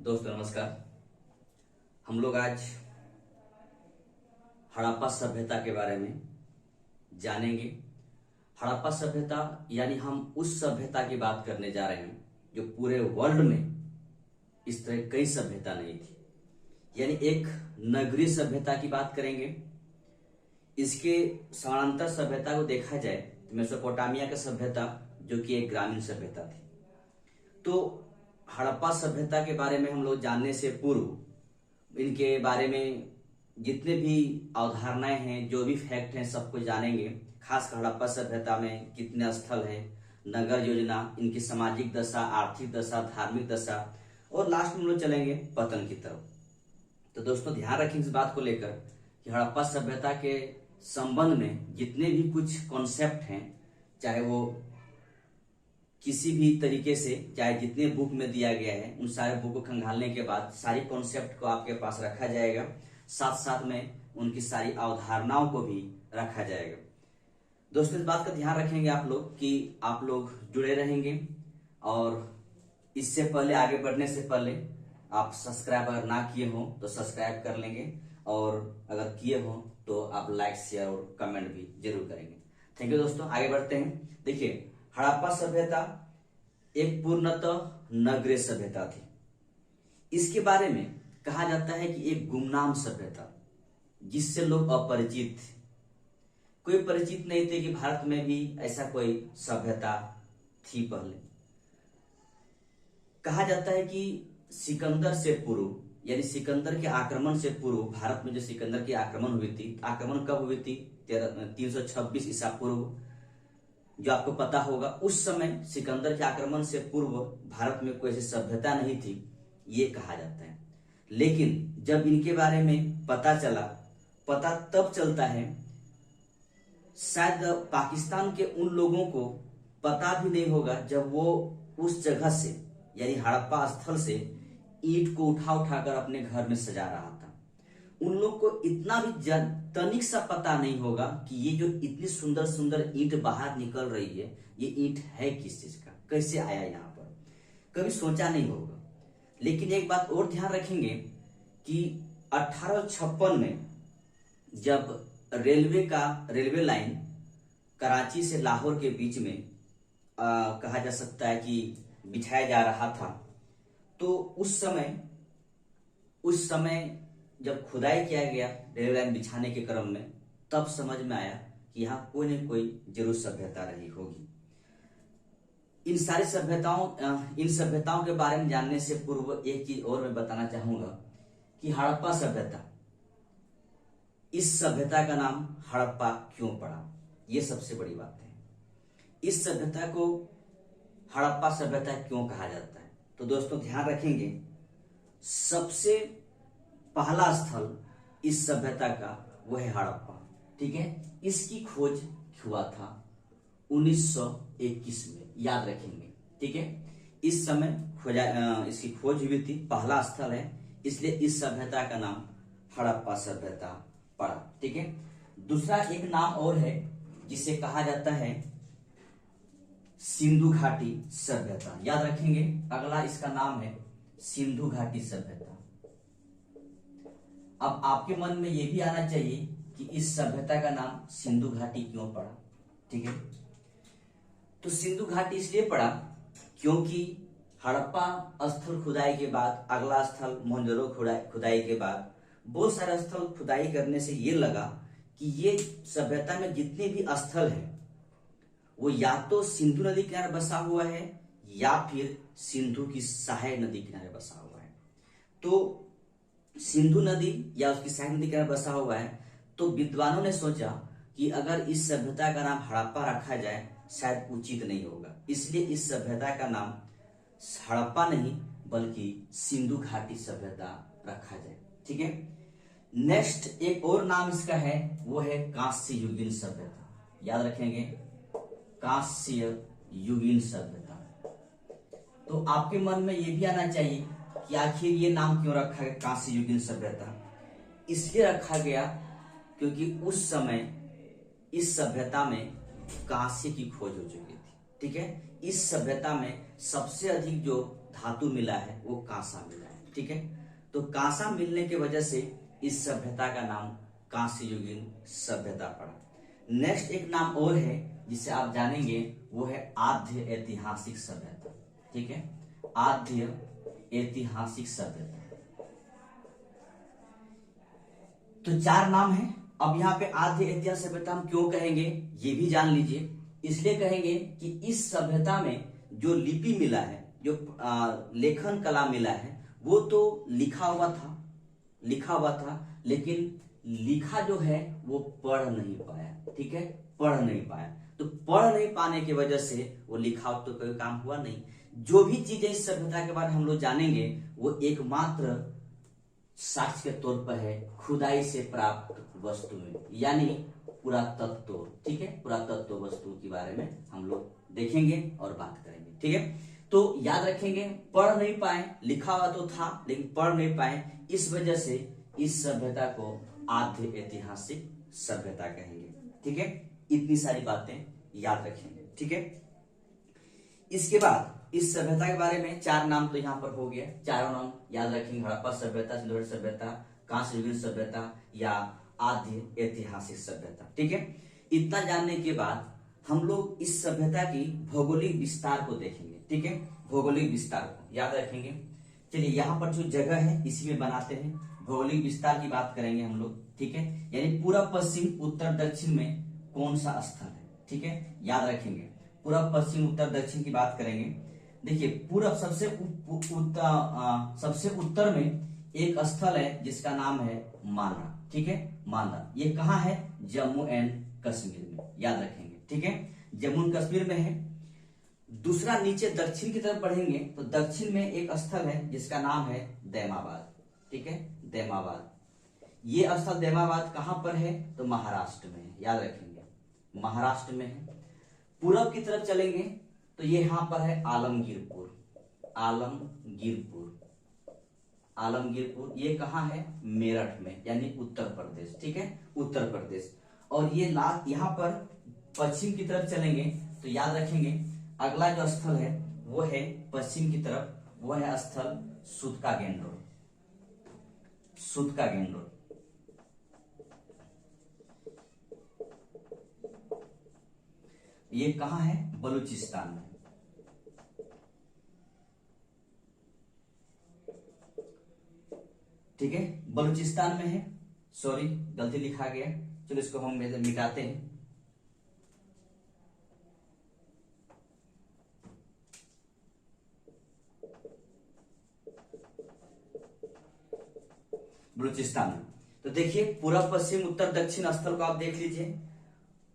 दोस्तों नमस्कार। हम लोग आज हड़प्पा सभ्यता के बारे में जानेंगे। हड़प्पा सभ्यता यानी हम उस सभ्यता की बात करने जा रहे हैं जो पूरे वर्ल्ड में इस तरह कई सभ्यता नहीं थी। यानी एक नगरीय सभ्यता की बात करेंगे। इसके समानांतर सभ्यता को देखा जाए तो मेसोपोटामिया का सभ्यता जो कि एक ग्रामीण सभ्यता थी। तो हड़प्पा सभ्यता के बारे में हम लोग जानने से पूर्व इनके बारे में जितने भी अवधारणाएं हैं, जो भी फैक्ट हैं, सबको जानेंगे। खासकर हड़प्पा सभ्यता में कितने स्थल हैं, नगर योजना, इनकी सामाजिक दशा, आर्थिक दशा, धार्मिक दशा, और लास्ट में हम लोग चलेंगे पतन की तरफ। तो दोस्तों ध्यान रखें इस बात को लेकर कि हड़प्पा सभ्यता के संबंध में जितने भी कुछ कॉन्सेप्ट हैं, चाहे वो किसी भी तरीके से, चाहे जितने बुक में दिया गया है, उन सारे बुक को खंगालने के बाद सारी कॉन्सेप्ट को आपके पास रखा जाएगा। साथ साथ में उनकी सारी अवधारणाओं को भी रखा जाएगा। दोस्तों इस बात का ध्यान रखेंगे आप लोग कि आप लोग जुड़े रहेंगे, और इससे पहले, आगे बढ़ने से पहले आप सब्सक्राइब अगर ना किए हो तो सब्सक्राइब कर लेंगे, और अगर किए हो तो आप लाइक, शेयर और कमेंट भी जरूर करेंगे। थैंक यू दोस्तों, आगे बढ़ते हैं। देखिए, हड़प्पा सभ्यता एक पूर्णतः नगरीय सभ्यता थी। इसके बारे में कहा जाता है कि एक गुमनाम सभ्यता, जिससे लोग अपरिचित थे। कोई परिचित नहीं थे कि भारत में भी ऐसा कोई सभ्यता थी पहले। कहा जाता है कि सिकंदर से पूर्व, यानी सिकंदर के आक्रमण से पूर्व, भारत में जो सिकंदर की आक्रमण हुई थी, आक्रमण कब हुई थी? 326 ईसा पूर्व, जो आपको पता होगा। उस समय सिकंदर के आक्रमण से पूर्व भारत में कोई ऐसी सभ्यता नहीं थी, ये कहा जाता है। लेकिन जब इनके बारे में पता चला, पता तब चलता है, शायद पाकिस्तान के उन लोगों को पता भी नहीं होगा जब वो उस जगह से, यानी हड़प्पा स्थल से ईंट को उठा उठाकर अपने घर में सजा रहा था। उन लोग को इतना भी तनिक सा पता नहीं होगा कि ये जो इतनी सुंदर सुंदर ईंट बाहर निकल रही है, ये ईंट है किस चीज का, कैसे आया यहाँ पर, कभी सोचा नहीं होगा। लेकिन एक बात और ध्यान रखेंगे कि 1856 में जब रेलवे लाइन कराची से लाहौर के बीच में कहा जा सकता है कि बिछाया जा रहा था, तो उस समय जब खुदाई किया गया रेलवे लाइन बिछाने के क्रम में, तब समझ में आया कि यहाँ कोई न कोई जरूर सभ्यता रही होगी। इन सभ्यताओं के बारे में जानने से पूर्व एक चीज और मैं बताना चाहूंगा कि हड़प्पा सभ्यता, इस सभ्यता का नाम हड़प्पा क्यों पड़ा, ये सबसे बड़ी बात है। इस सभ्यता को हड़प्पा सभ्यता क्यों कहा जाता है? तो दोस्तों ध्यान रखेंगे, सबसे पहला स्थल इस सभ्यता का वो है हड़प्पा। ठीक है, इसकी खोज हुआ था 1921 में, याद रखेंगे। ठीक है, इस समय इसकी खोज हुई थी, पहला स्थल है, इसलिए इस सभ्यता का नाम हड़प्पा सभ्यता पड़ा। ठीक है, दूसरा एक नाम और है जिसे कहा जाता है सिंधु घाटी सभ्यता, याद रखेंगे। अगला इसका नाम है सिंधु घाटी सभ्यता। अब आपके मन में यह भी आना चाहिए कि इस सभ्यता का नाम सिंधु घाटी क्यों पड़ा। ठीक है, तो सिंधु घाटी इसलिए पड़ा क्योंकि हड़प्पा स्थल खुदाई के बाद, अगला स्थल मोहनजोदड़ो खुदाई के बाद, बहुत सारे स्थल खुदाई करने से ये लगा कि ये सभ्यता में जितने भी स्थल हैं वो या तो सिंधु नदी किनारे बसा हुआ है या फिर सिंधु की सहायक नदी किनारे बसा हुआ है। तो सिंधु नदी या उसकी सहायक नदी किनारे बसा हुआ है, तो विद्वानों ने सोचा कि अगर इस सभ्यता का नाम हड़प्पा रखा जाए शायद उचित नहीं होगा, इसलिए इस सभ्यता का नाम हड़प्पा नहीं बल्कि सिंधु घाटी सभ्यता रखा जाए। ठीक है, नेक्स्ट एक और नाम इसका है, वो है कांस्य युगीन सभ्यता। याद रखेंगे, कांस्य युगीन सभ्यता। तो आपके मन में ये भी आना चाहिए कि आखिर ये नाम क्यों रखा गया कांस्य युगीन सभ्यता? इसलिए रखा गया क्योंकि उस समय इस सभ्यता में कांस्य की खोज हो चुकी थी। ठीक है, इस सभ्यता में सबसे अधिक जो धातु मिला है वो कांसा मिला है। ठीक है। तो कांसा मिलने की वजह से इस सभ्यता का नाम कांस्य युगीन सभ्यता पड़ा। नेक्स्ट एक नाम और है जिसे आप जानेंगे, वो है आद्य ऐतिहासिक सभ्यता, ठीक है। आद्य ऐतिहासिक सभ्यता। तो चार नाम है। अब यहाँ पे आद्य ऐतिहासिक सभ्यता हम क्यों कहेंगे ये भी जान लीजिए। इसलिए कहेंगे कि इस सभ्यता में जो लिपि मिला है, जो लेखन कला मिला है, वो तो लिखा हुआ था, लेकिन लिखा जो है वो पढ़ नहीं पाया, ठीक है, पढ़ नहीं पाया। तो पढ़ नहीं पाने की वजह से वो लिखा तो कोई काम हुआ नहीं। जो भी चीजें इस सभ्यता के बारे में हम लोग जानेंगे वो एकमात्र साक्ष्य के तौर पर है खुदाई से प्राप्त वस्तु में, यानी पुरातत्व, ठीक है। पुरातत्व वस्तु के बारे में हम लोग देखेंगे और बात करेंगे, ठीक है। तो याद रखेंगे, पढ़ नहीं पाए, लिखा हुआ तो था लेकिन पढ़ नहीं पाए, इस वजह से इस सभ्यता को आद्य ऐतिहासिक सभ्यता कहेंगे, ठीक है। इतनी सारी बातें याद रखेंगे, ठीक है। इसके बाद इस सभ्यता के बारे में चार नाम तो यहाँ पर हो गया, चारों नाम याद रखेंगे, हड़प्पा सभ्यता, सिंधुघाटी सभ्यता, कांस्य युगीन सभ्यता या आद्य ऐतिहासिक सभ्यता, ठीक है। इतना जानने के बाद हम लोग इस सभ्यता की भौगोलिक विस्तार को देखेंगे, ठीक है। भौगोलिक विस्तार को याद रखेंगे। चलिए यहाँ पर जो जगह है इसी में बनाते हैं, भौगोलिक विस्तार की बात करेंगे हम लोग, ठीक है। यानी पूर्व पश्चिम उत्तर दक्षिण में कौन सा स्थल है, ठीक है, याद रखेंगे। पूर्व पश्चिम उत्तर दक्षिण की बात करेंगे। देखिए पूर्व सबसे उत्तर में एक स्थल है जिसका नाम है मांदा, ठीक है। मांदा ये कहाँ है, जम्मू एंड कश्मीर में, याद रखेंगे, ठीक है, जम्मू एंड कश्मीर में है। दूसरा नीचे दक्षिण की तरफ बढ़ेंगे तो दक्षिण में एक स्थल है जिसका नाम है दैमाबाद, ठीक है, दैमाबाद। ये स्थल दैमाबाद कहां पर है, तो महाराष्ट्र में है, याद रखेंगे, महाराष्ट्र में है। पूरब की तरफ चलेंगे तो ये यहां पर है आलमगीरपुर, आलमगीरपुर ये कहां है, मेरठ में, यानी उत्तर प्रदेश, ठीक है, उत्तर प्रदेश। और ये यहां पर पश्चिम की तरफ चलेंगे तो याद रखेंगे अगला जो स्थल है वो है पश्चिम की तरफ, वो है स्थल सूतका गेंडोर, सूतका गेंडोर। ये कहां है, बलूचिस्तान में, ठीक है, बलूचिस्तान में है। सॉरी गलती लिखा गया, चलो इसको हम मिटाते हैं। बलूचिस्तान में। तो देखिए पूर्व पश्चिम उत्तर दक्षिण स्थल को आप देख लीजिए।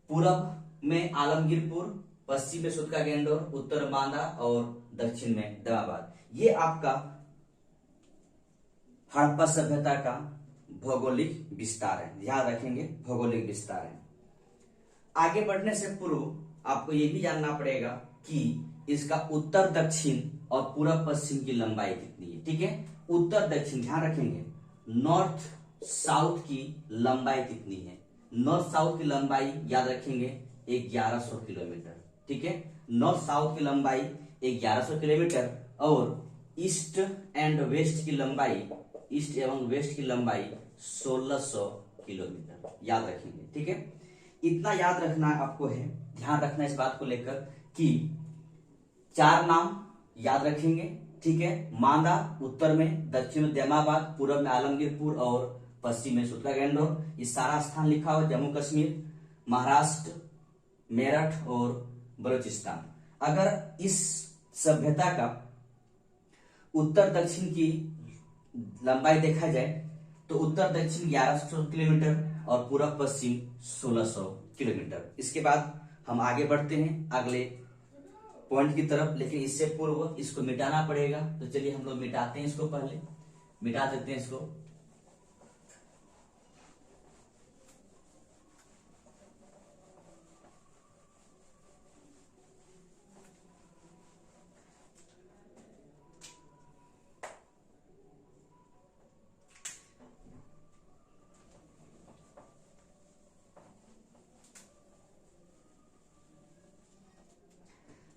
पूर्व में आलमगीरपुर, पश्चिम में सूतका गेंडोर, उत्तर बांदा और दक्षिण में दैमाबाद। ये आपका हड़प्पा सभ्यता का भौगोलिक विस्तार है, ध्यान रखेंगे, भौगोलिक विस्तार है। आगे बढ़ने से पूर्व आपको यह भी जानना पड़ेगा कि इसका उत्तर दक्षिण और पूर्व पश्चिम की लंबाई कितनी है, ठीक है। उत्तर दक्षिण ध्यान रखेंगे, नॉर्थ साउथ की लंबाई कितनी है, नॉर्थ साउथ की लंबाई याद रखेंगे 1100 किलोमीटर, ठीक है, नॉर्थ साउथ की लंबाई 1100 किलोमीटर और ईस्ट एंड वेस्ट की लंबाई, ईस्ट एवं वेस्ट की लंबाई 1600 किलोमीटर, याद रखेंगे, ठीक है। इतना याद रखना आपको है, ध्यान रखना इस बात को लेकर कि चार नाम याद रखेंगे, ठीक है। मांदा उत्तर में, दक्षिण में दैमाबाद, पूर्व में आलमगीरपुर और पश्चिम में सूतका गेंडोर। ये सारा स्थान लिखा हुआ, जम्मू कश्मीर, महाराष्ट्र, मेरठ और बलूचिस्तान। अगर इस सभ्यता का उत्तर दक्षिण की लंबाई देखा जाए तो उत्तर दक्षिण 1100 किलोमीटर और पूर्व पश्चिम 1600 किलोमीटर। इसके बाद हम आगे बढ़ते हैं अगले पॉइंट की तरफ, लेकिन इससे पूर्व इसको मिटाना पड़ेगा। तो चलिए हम लोग मिटाते हैं इसको, पहले मिटा देते हैं इसको।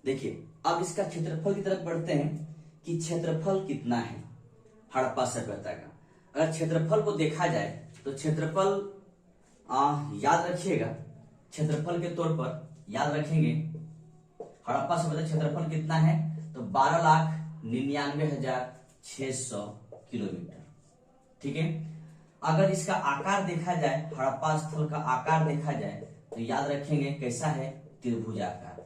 देखिए अब इसका क्षेत्रफल की तरफ बढ़ते हैं कि क्षेत्रफल कितना है। हड़प्पा सभ्यता का। अगर क्षेत्रफल को देखा जाए तो क्षेत्रफल याद रखिएगा, क्षेत्रफल के तौर पर याद रखेंगे हड़प्पा सभ्यता क्षेत्रफल कितना है तो 12,99,600 किलोमीटर। ठीक है। अगर इसका आकार देखा जाए, हड़प्पा स्थल का आकार देखा जाए तो याद रखेंगे कैसा है, त्रिभुजाकार।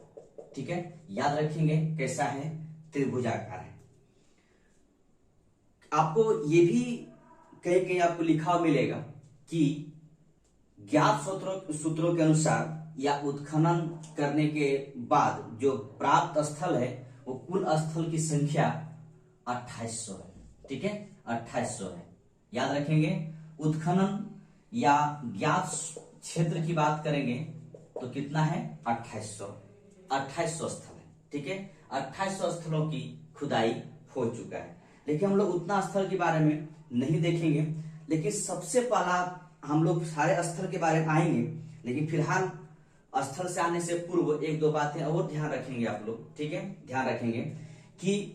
ठीक है, याद रखेंगे कैसा है, त्रिभुजाकार है। आपको ये भी कहीं कहीं आपको लिखा हुआ मिलेगा कि ज्ञात सूत्रों के अनुसार या उत्खनन करने के बाद जो प्राप्त स्थल है वो कुल स्थल की संख्या 2800 है। ठीक है, 2800 है, याद रखेंगे। उत्खनन या ज्ञात क्षेत्र की बात करेंगे तो कितना है, 2800 स्थल है। ठीक है, 2800 स्थलों की खुदाई हो चुका है। लेकिन हम लोग उतना स्थल के बारे में नहीं देखेंगे, लेकिन सबसे पहला हम लोग सारे स्थल के बारे में आएंगे, लेकिन फिलहाल स्थल से आने से पूर्व एक दो बातें और ध्यान रखेंगे आप लोग। ठीक है, ध्यान रखेंगे कि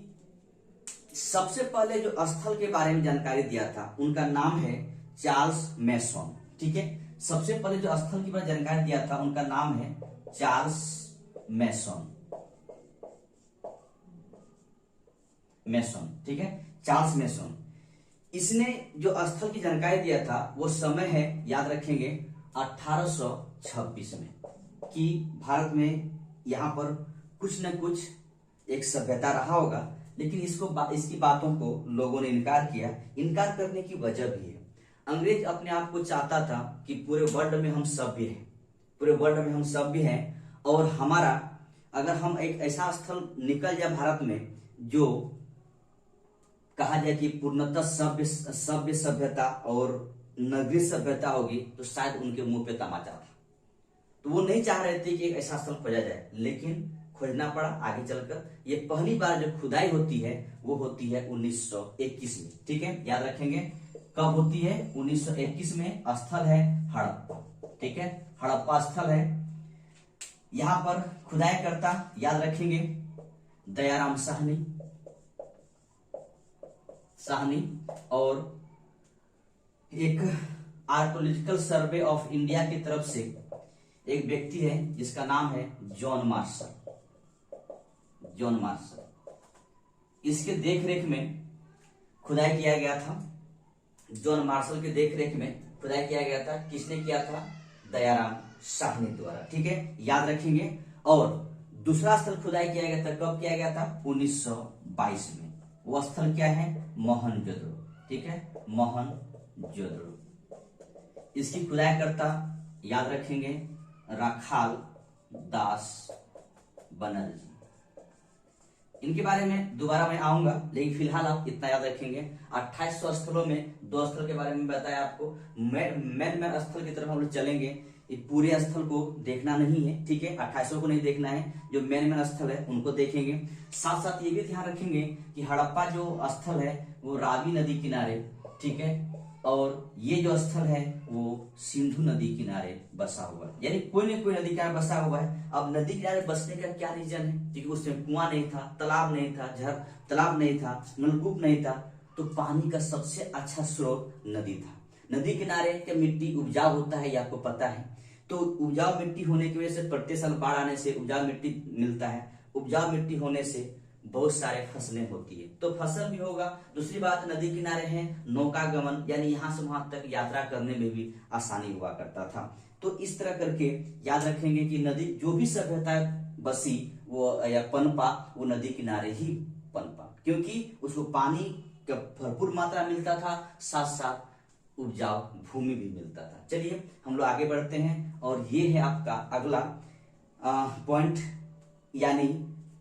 सबसे पहले जो स्थल के बारे में जानकारी दिया था उनका नाम है चार्ल्स मैसन। ठीक है, सबसे पहले जो स्थल के बारे में जानकारी दिया था उनका नाम है चार्ल्स मैसन। ठीक है, चार्ल्स मैसन। इसने जो स्थल की जानकारी दिया था वो समय है, याद रखेंगे, 1826 में, कि भारत में यहाँ पर कुछ न कुछ एक सभ्यता रहा होगा, लेकिन इसकी बातों को लोगों ने इनकार किया। इनकार करने की वजह भी है, अंग्रेज अपने आप को चाहता था कि पूरे वर्ल्ड में हम सभ्य हैं, पूरे वर्ल्ड में हम सभ्य हैं, और हमारा अगर हम एक ऐसा स्थल निकल जाए भारत में जो कहा जाए कि पूर्णतः सभ्य सभ्यता और नगरीय सभ्यता होगी, तो शायद उनके मुंह पे तमाचा था। तो वो नहीं चाह रहे थे कि एक ऐसा स्थल खोजा जाए, लेकिन खोजना पड़ा आगे चलकर। ये पहली बार जो खुदाई होती है वो होती है 1921 में। ठीक है, याद रखेंगे कब होती है, 1921 में। स्थल है हड़प्पा। ठीक है, हड़प्पा स्थल है। यहां पर खुदाई करता, याद रखेंगे, दयाराम साहनी और एक आर्कोलॉजिकल सर्वे ऑफ इंडिया की तरफ से एक व्यक्ति है जिसका नाम है जॉन मार्शल। इसके देखरेख में खुदाई किया गया था। जॉन मार्शल के देखरेख में खुदाई किया गया था। किसने किया था, दयाराम साहनी द्वारा। ठीक है, याद रखेंगे। और दूसरा स्थल खुदाई किया गया था, कब किया गया था, 1922 में। वो स्थल क्या है, मोहनजोदड़ो। ठीक है, मोहनजोदड़ो। इसकी खुदाई करता, याद रखेंगे, राखाल दास बनर्जी। इनके बारे में दोबारा मैं आऊंगा, लेकिन फिलहाल आप इतना याद रखेंगे। 2800 स्थलों में 2 स्थल के बारे में बताया आपको। मेन स्थल की तरफ हम लोग चलेंगे। ये पूरे स्थल को देखना नहीं है, ठीक है, 2800 को नहीं देखना है, जो मेन स्थल है उनको देखेंगे। साथ साथ ये भी ध्यान रखेंगे कि हड़प्पा जो स्थल है वो रावी नदी किनारे, ठीक है, और ये जो स्थल है वो सिंधु नदी किनारे बसा हुआ है, यानी कोई न कोई नदी किनारे बसा हुआ है। अब नदी किनारे बसने का क्या रीजन है, क्योंकि उसमें कुआं नहीं था, तालाब नहीं था, तालाब नहीं था, नलकूप नहीं था, तो पानी का सबसे अच्छा स्रोत नदी था। नदी किनारे की मिट्टी उपजाऊ होता है, ये आपको पता है। तो उपजाऊ मिट्टी होने की वजह से प्रत्येक साल बाढ़ आने से उपजाऊ मिट्टी मिलता है। उपजाऊ मिट्टी होने से बहुत सारे फसलें होती है, तो फसल भी होगा। दूसरी बात, नदी किनारे हैं, नौका गमन, यानी यहाँ से वहां तक यात्रा करने में भी आसानी हुआ करता था। तो इस तरह करके याद रखेंगे कि नदी जो भी सभ्यता बसी वो या पनपा, वो नदी किनारे ही पनपा, क्योंकि उसको पानी का भरपूर मात्रा मिलता था, साथ साथ उपजाऊ भूमि भी मिलता था। चलिए हम लोग आगे बढ़ते हैं, और ये है आपका अगला पॉइंट, यानी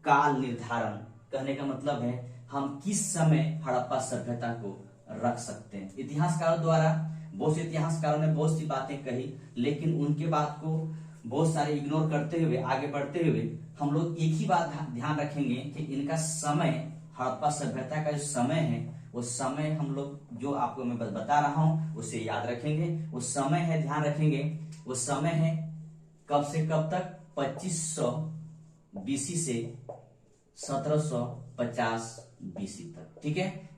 काल निर्धारण। कहने का मतलब है हम किस समय हड़प्पा सभ्यता को रख सकते हैं। इतिहासकारों द्वारा, बहुत से इतिहासकारों ने बहुत सी बातें कही, लेकिन उनके बात को बहुत सारे इग्नोर करते हुए आगे बढ़ते हुए हम लोग एक ही बात ध्यान रखेंगे कि इनका समय, हड़प्पा सभ्यता का जो समय है, वो समय हम लोग जो आपको मैं बता रहा हूं उसे याद रखेंगे। वो समय है, ध्यान रखेंगे, वो समय है कब से कब तक, 2500 BC से 1750 BC तक। ठीक है,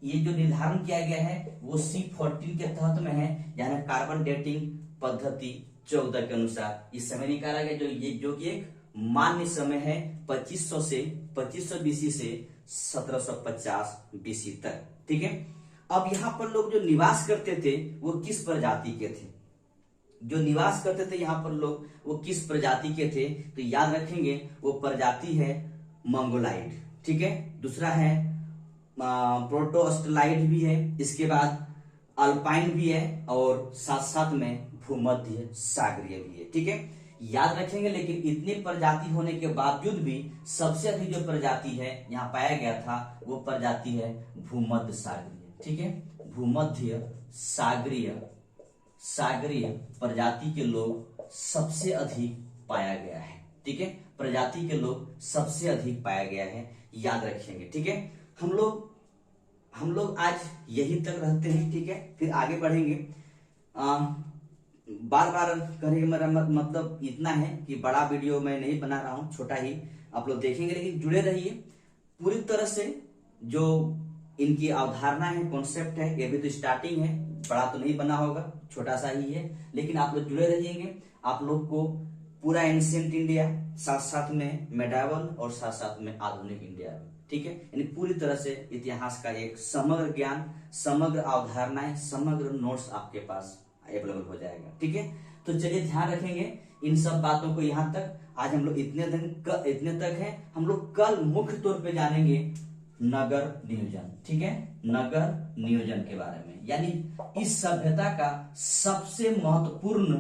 ये जो निर्धारण किया गया है वो C14 के तहत में है, यानी कार्बन डेटिंग पद्धति 14 के अनुसार इस समय निकाला गया, जो कि एक मान्य समय है 2500 BC से 1750 BC तक। ठीक है, अब यहाँ पर लोग जो निवास करते थे वो किस प्रजाति के थे, जो निवास करते थे यहाँ पर लोग वो किस प्रजाति के थे, तो याद रखेंगे वो प्रजाति है मंगोलाइड। ठीक है, दूसरा है प्रोटोस्टलाइड भी है, इसके बाद अल्पाइन भी है और साथ साथ में भूमध्य सागरीय भी है। ठीक है, याद रखेंगे, लेकिन इतने प्रजाति होने के बावजूद भी सबसे अधिक जो प्रजाति है यहाँ पाया गया था वो प्रजाति है भूमध्य सागरीय। ठीक है, भूमध्य सागरीय प्रजाति के लोग सबसे अधिक पाया गया है। ठीक है, प्रजाति के लोग सबसे अधिक पाया गया है, याद रखेंगे। ठीक है, हम लोग आज यही तक रहते हैं। ठीक है, फिर आगे बढ़ेंगे। बार बार करेंगे, मेरा मतलब इतना है कि बड़ा वीडियो मैं नहीं बना रहा हूं, छोटा ही आप लोग देखेंगे, लेकिन जुड़े रहिए पूरी तरह से। जो इनकी अवधारणा है, कॉन्सेप्ट है, ये भी तो स्टार्टिंग है, बड़ा तो नहीं बना होगा, छोटा सा ही है, लेकिन आप लोग जुड़े रहिएंगे। आप लोग को पूरा एंशिएंट इंडिया, साथ साथ में मेडावल और साथ साथ में आधुनिक इंडिया, ठीक है, यानी पूरी तरह से इतिहास का एक समग्र ज्ञान, समग्र अवधारणाएं, समग्र नोट्स आपके पास अवेलेबल हो जाएगा। ठीक है, तो चलिए ध्यान रखेंगे इन सब बातों को। यहाँ तक आज हम लोग इतने तक है। हम लोग कल मुख्य तौर पे जानेंगे नगर नियोजन। ठीक है, नगर नियोजन के बारे में, यानी इस सभ्यता का सबसे महत्वपूर्ण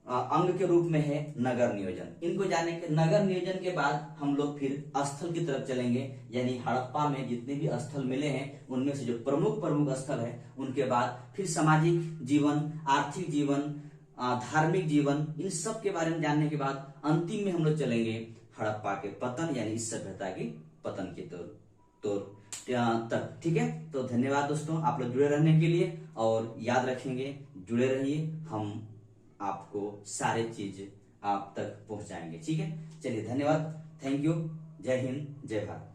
अंग के रूप में है नगर नियोजन। इनको जाने के नगर नियोजन के बाद हम लोग फिर स्थल की तरफ चलेंगे, यानी हड़प्पा में जितने भी स्थल मिले हैं उनमें से जो प्रमुख स्थल है, उनके बाद फिर सामाजिक जीवन, आर्थिक जीवन, धार्मिक जीवन, इन सब के बारे में जानने के बाद अंतिम में हम लोग चलेंगे हड़प्पा के पतन, यानी इस सभ्यता की पतन की तक। ठीक है, तो धन्यवाद दोस्तों, आप लोग जुड़े रहने के लिए, और याद रखेंगे, जुड़े रहिए, हम आपको सारे चीज आप तक पहुंचाएंगे। ठीक है, चलिए धन्यवाद, थैंक यू, जय हिंद, जय भारत।